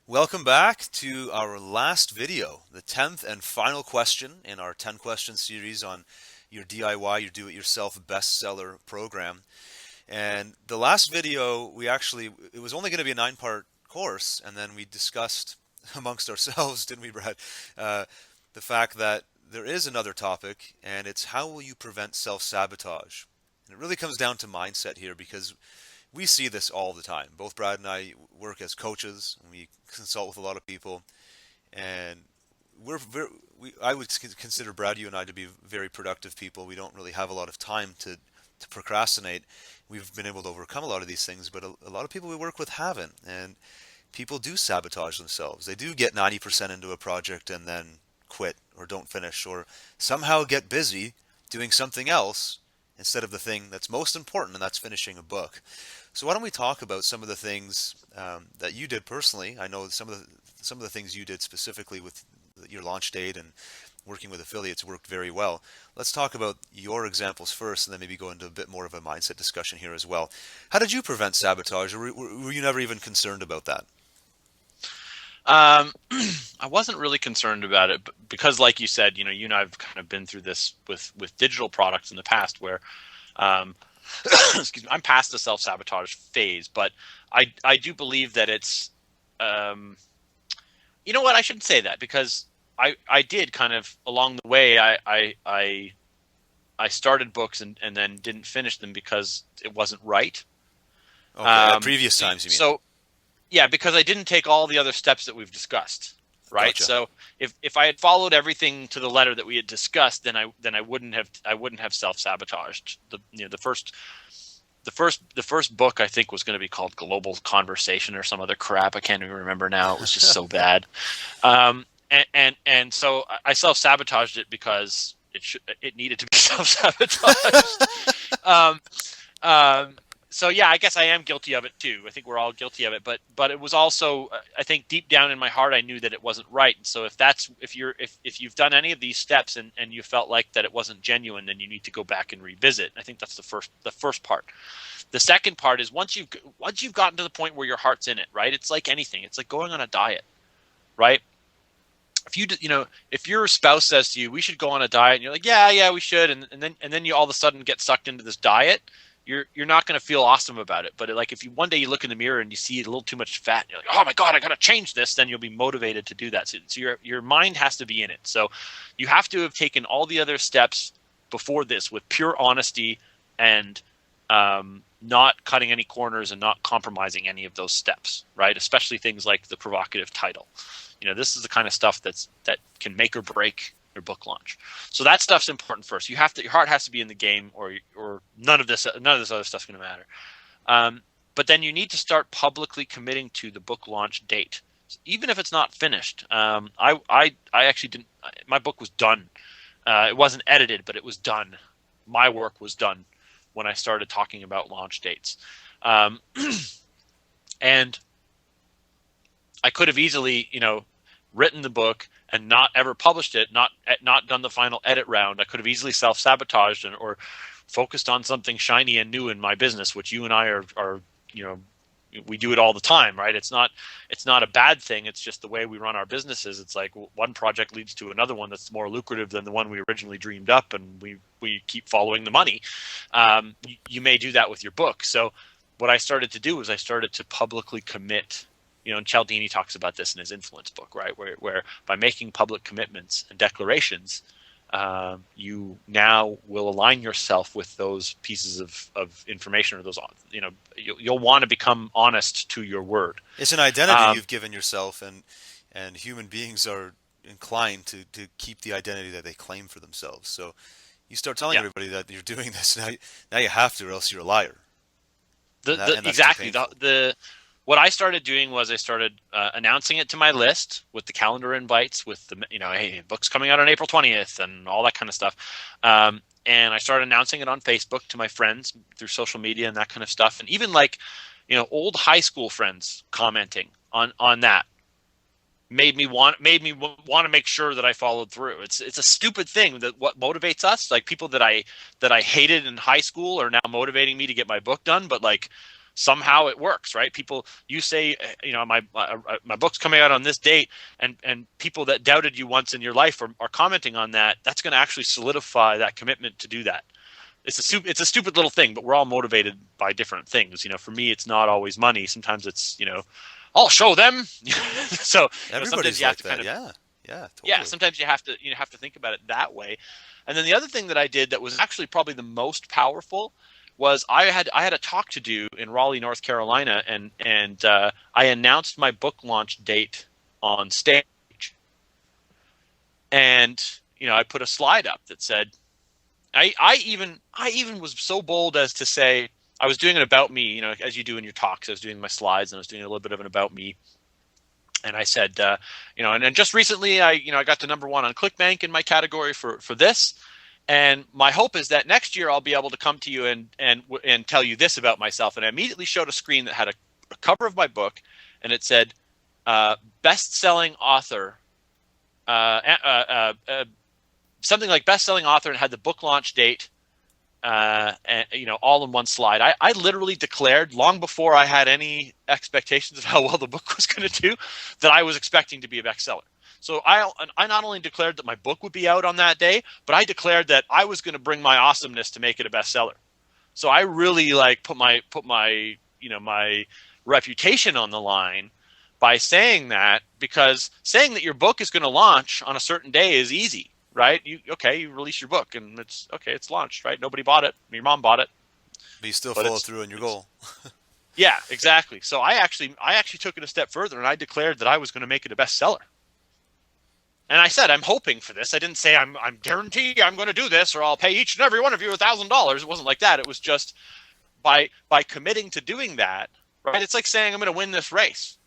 Welcome back to our last video, the 10th and final question in our 10 question series on your DIY, your do-it-yourself bestseller program. And the last video, it was only going to be a 9-part course, and then we discussed amongst ourselves, didn't we, Brad, uh, the fact that there is another topic, and it's how will you prevent self-sabotage? And it really comes down to mindset here because we see this all the time. Both Brad and I work as coaches, and we consult with a lot of people, and we're very, I would consider Brad, you and I, to be very productive people. We don't really have a lot of time to procrastinate. We've been able to overcome a lot of these things, but a lot of people we work with haven't, and people do sabotage themselves. They do get 90% into a project and then quit or don't finish or somehow get busy doing something else instead of the thing that's most important, and that's finishing a book. So why don't we talk about some of the things that you did personally? I know some of the things you did specifically with your launch date and working with affiliates worked very well. Let's talk about your examples first, and then maybe go into a bit more of a mindset discussion here as well. How did you prevent sabotage, or were you never even concerned about that? Um, I wasn't really concerned about it because, like you said, you and I have kind of been through this with digital products in the past, where, um, excuse me, I'm past the self-sabotage phase, but I do believe that it's, um, you know what, I shouldn't say that because I did kind of along the way, I started books and then didn't finish them because it wasn't right. Okay, at previous So, times, you mean? so yeah, because I didn't take all the other steps that we've discussed, right? Gotcha. So if I had followed everything to the letter that we had discussed, then I wouldn't have self-sabotaged. The first book I think was going to be called Global Conversation or some other crap. I can't even remember now. It was just so bad. And so I self-sabotaged it because it needed to be self-sabotaged. um, um, so yeah, I guess I am guilty of it too. I think we're all guilty of it, but it was also, I think deep down in my heart I knew that it wasn't right. And so if you've done any of these steps and you felt like that it wasn't genuine, then you need to go back and revisit. I think that's the first part. The second part is once you've gotten to the point where your heart's in it, right? It's like anything. It's like going on a diet, right? If your spouse says to you, we should go on a diet, and you're like, yeah, we should, and then you all of a sudden get sucked into this diet, you're not going to feel awesome about it. But like if you one day you look in the mirror and you see a little too much fat, and you're like, oh my god, I got to change this, then you'll be motivated to do that. So your mind has to be in it. So you have to have taken all the other steps before this with pure honesty and not cutting any corners and not compromising any of those steps, right? Especially things like the provocative title. This is the kind of stuff that can make or break your book launch. So that stuff's important first. Your heart has to be in the game, or none of this other stuff's going to matter. But then you need to start publicly committing to the book launch date, even if it's not finished. I actually didn't. My book was done. It wasn't edited, but it was done. My work was done when I started talking about launch dates, and I could have easily, written the book and not ever published it, not done the final edit round. I could have easily self-sabotaged or focused on something shiny and new in my business, which you and I are we do it all the time, right? It's not a bad thing. It's just the way we run our businesses. It's like one project leads to another one that's more lucrative than the one we originally dreamed up, and we keep following the money. You may do that with your book. So what I started to do was I started to publicly commit. And Cialdini talks about this in his influence book, right? Where by making public commitments and declarations, you now will align yourself with those pieces of information, or those, you'll want to become honest to your word. It's an identity Um, you've given yourself, and human beings are inclined to keep the identity that they claim for themselves. So you start telling yeah, everybody that you're doing this now you have to, or else you're a liar, and that's too exactly. painful. What I started doing was I started announcing it to my list with the calendar invites, with the hey, book's coming out on April 20th and all that kind of stuff. And I started announcing it on Facebook to my friends through social media and that kind of stuff, and even like old high school friends commenting on that made me want to make sure that I followed through. It's a stupid thing that what motivates us, like people that I hated in high school are now motivating me to get my book done. But like, somehow it works, right? People, you say, my book's coming out on this date, and people that doubted you once in your life are commenting on that. That's going to actually solidify that commitment to do that. It's a stupid little thing, but we're all motivated by different things. For me, it's not always money. Sometimes it's, I'll show them. So sometimes Everybody's you have like to kind that. of, Yeah. Yeah, yeah, totally. sometimes you have to think about it that way. And then the other thing that I did that was actually probably the most powerful was I had a talk to do in Raleigh, North Carolina, and I announced my book launch date on stage. And I put a slide up that said, I even was so bold as to say, I was doing an about me, as you do in your talks. I was doing my slides and I was doing a little bit of an about me. And I said, and then just recently I got to #1 on ClickBank in my category for this. And my hope is that next year I'll be able to come to you and tell you this about myself. And I immediately showed a screen that had a cover of my book, and it said, best-selling author, something like best-selling author, and had the book launch date, and all in one slide. I literally declared, long before I had any expectations of how well the book was going to do, that I was expecting to be a bestseller. So I not only declared that my book would be out on that day, but I declared that I was going to bring my awesomeness to make it a bestseller. So I really put my my reputation on the line by saying that, because saying that your book is going to launch on a certain day is easy, right? You release your book and it's launched, right? Nobody bought it. Your mom bought it, But you still but follow through on your goal. yeah, exactly. So I actually took it a step further, and I declared that I was going to make it a bestseller. And I said, I'm hoping for this. I didn't say I'm guarantee I'm going to do this, or I'll pay each and every one of you $1,000. It wasn't like that. It was just by committing to doing that, right? It's like saying I'm going to win this race.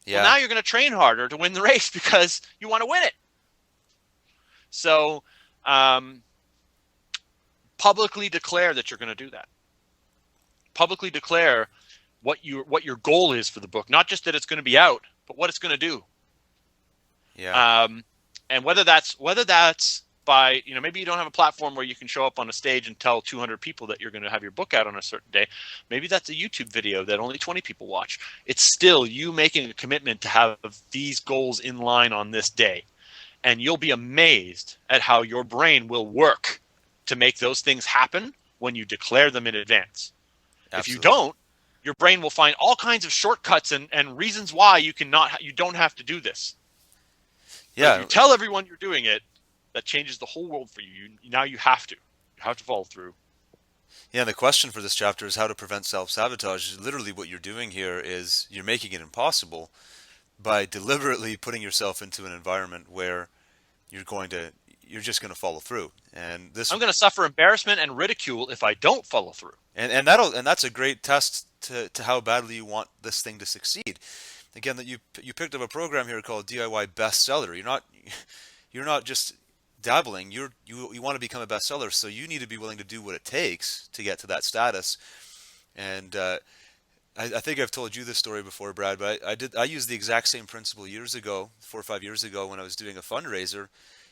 Well, Yeah. now you're going to train harder to win the race because you want to win it. So, publicly declare that you're going to do that. Publicly declare what your goal is for the book, not just that it's going to be out, but what it's going to do. Yeah. And whether that's by, maybe you don't have a platform where you can show up on a stage and tell 200 people that you're going to have your book out on a certain day. Maybe that's a YouTube video that only 20 people watch. It's still you making a commitment to have these goals in line on this day. And you'll be amazed at how your brain will work to make those things happen when you declare them in advance. If you Absolutely. don't, your brain will find all kinds of shortcuts and reasons why you don't have to do this. But if you Yeah. tell everyone you're doing it, that changes the whole world for you. Now you have to. You have to follow through. Yeah, the question for this chapter is how to prevent self-sabotage. Literally what you're doing here is you're making it impossible by deliberately putting yourself into an environment where you're just going to follow through. And this I'm going to suffer embarrassment and ridicule if I don't follow through. and that's a great test to how badly you want this thing to succeed. Again, that you picked up a program here called DIY bestseller. You're not just dabbling. You want to become a bestseller, so you need to be willing to do what it takes to get to that status. And I think I've told you this story before, Brad, but I used the exact same principle years ago, 4 or 5 years ago, when I was doing a fundraiser,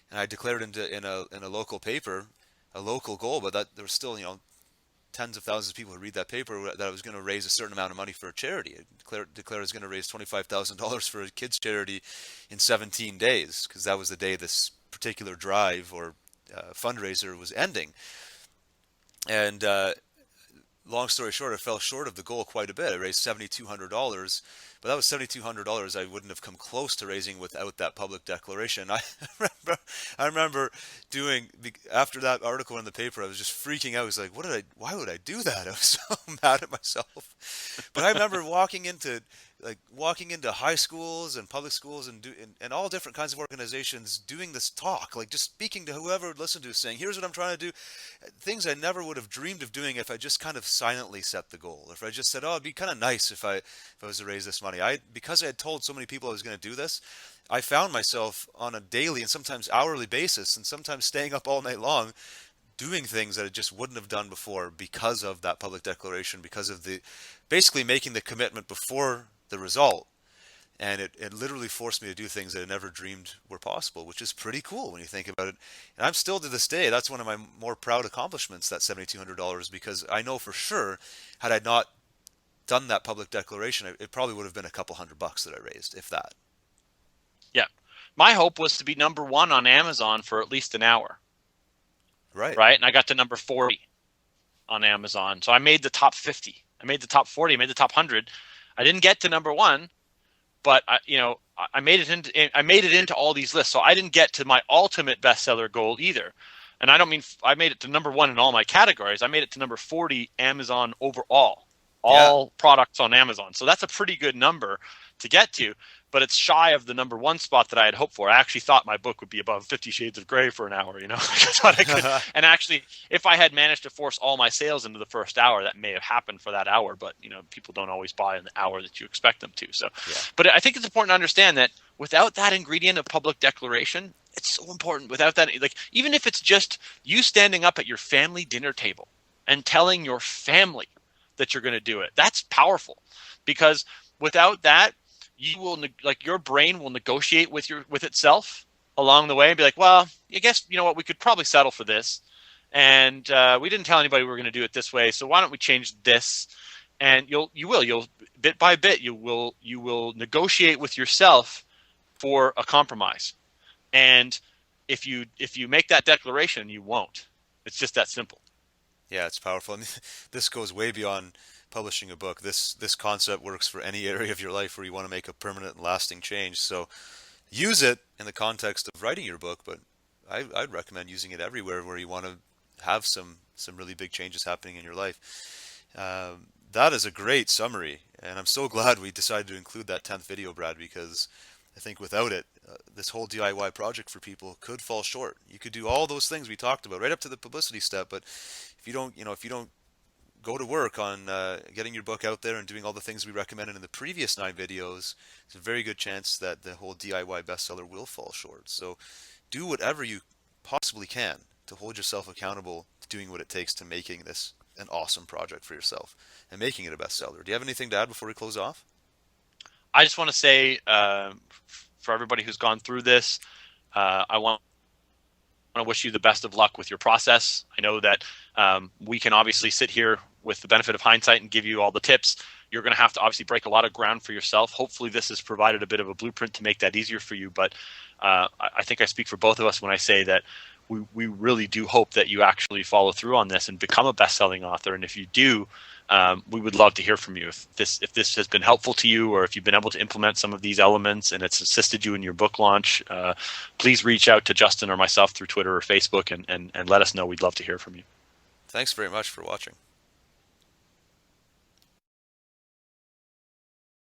and I declared in a local paper a local goal, but that there was still tens of thousands of people who read that paper, that I was going to raise a certain amount of money for a charity. I declared I was going to raise $25,000 for a kids charity in 17 days, because that was the day this particular drive or fundraiser was ending. And long story short, I fell short of the goal quite a bit. I raised $7,200, but that was $7,200 I wouldn't have come close to raising without that public declaration. I remember doing, after that article in the paper, I was just freaking out. I was like, why would I do that? I was so mad at myself. But I remember walking into high schools and public schools and all different kinds of organizations, doing this talk, like just speaking to whoever would listen to, saying, here's what I'm trying to do. Things I never would have dreamed of doing if I just kind of silently set the goal. If I just said, oh, it'd be kind of nice if I was to raise this money. Because I had told so many people I was going to do this, I found myself on a daily and sometimes hourly basis, and sometimes staying up all night long, doing things that I just wouldn't have done before, because of that public declaration, because of basically making the commitment before the result. And it literally forced me to do things that I never dreamed were possible, which is pretty cool when you think about it. And I'm still, to this day, that's one of my more proud accomplishments, that $7,200, because I know for sure, had I not done that public declaration, it probably would have been a couple $100 that I raised, if that. Yeah. My hope was to be number one on Amazon for at least an hour. Right. Right. And I got to number 40 on Amazon. So I made the top 50. I made the top 40. I made the top 100. I didn't get to number one, but I made it into all these lists. So I didn't get to my ultimate bestseller goal either. And I don't mean I made it to number one in all my categories. I made it to number 40 Amazon overall, Yeah. all products on Amazon. So that's a pretty good number to get to, but it's shy of the number one spot that I had hoped for. I actually thought my book would be above 50 Shades of Grey for an hour, I thought I could. And actually, if I had managed to force all my sales into the first hour, that may have happened for that hour, but people don't always buy in the hour that you expect them to. So, Yeah. but I think it's important to understand that without that ingredient of public declaration, it's so important. Without that, like, even if it's just you standing up at your family dinner table and telling your family that you're going to do it, that's powerful, because without that, you will, like, your brain will negotiate with itself along the way and be like, well, I guess, what, we could probably settle for this. And we didn't tell anybody we were going to do it this way. So why don't we change this? And you'll bit by bit, you will negotiate with yourself for a compromise. And if you make that declaration, you won't. It's just that simple. Yeah, it's powerful. I mean, this goes way beyond publishing a book. This concept works for any area of your life where you want to make a permanent and lasting change. So use it in the context of writing your book, but I'd recommend using it everywhere where you want to have some really big changes happening in your life. That is a great summary, and I'm so glad we decided to include that 10th video, Brad, because I think without it, this whole DIY project for people could fall short. You could do all those things we talked about, right up to the publicity step, but if you don't go to work on getting your book out there and doing all the things we recommended in the previous 9 videos, there's a very good chance that the whole DIY bestseller will fall short. So do whatever you possibly can to hold yourself accountable to doing what it takes to making this an awesome project for yourself and making it a bestseller. Do you have anything to add before we close off? I just want to say, for everybody who's gone through this, I want to wish you the best of luck with your process. I know that we can obviously sit here with the benefit of hindsight and give you all the tips. You're going to have to obviously break a lot of ground for yourself. Hopefully this has provided a bit of a blueprint to make that easier for you. But I think I speak for both of us when I say that we really do hope that you actually follow through on this and become a best-selling author. And if you do, we would love to hear from you. If this has been helpful to you, or if you've been able to implement some of these elements and it's assisted you in your book launch, please reach out to Justin or myself through Twitter or Facebook and let us know. We'd love to hear from you. Thanks very much for watching.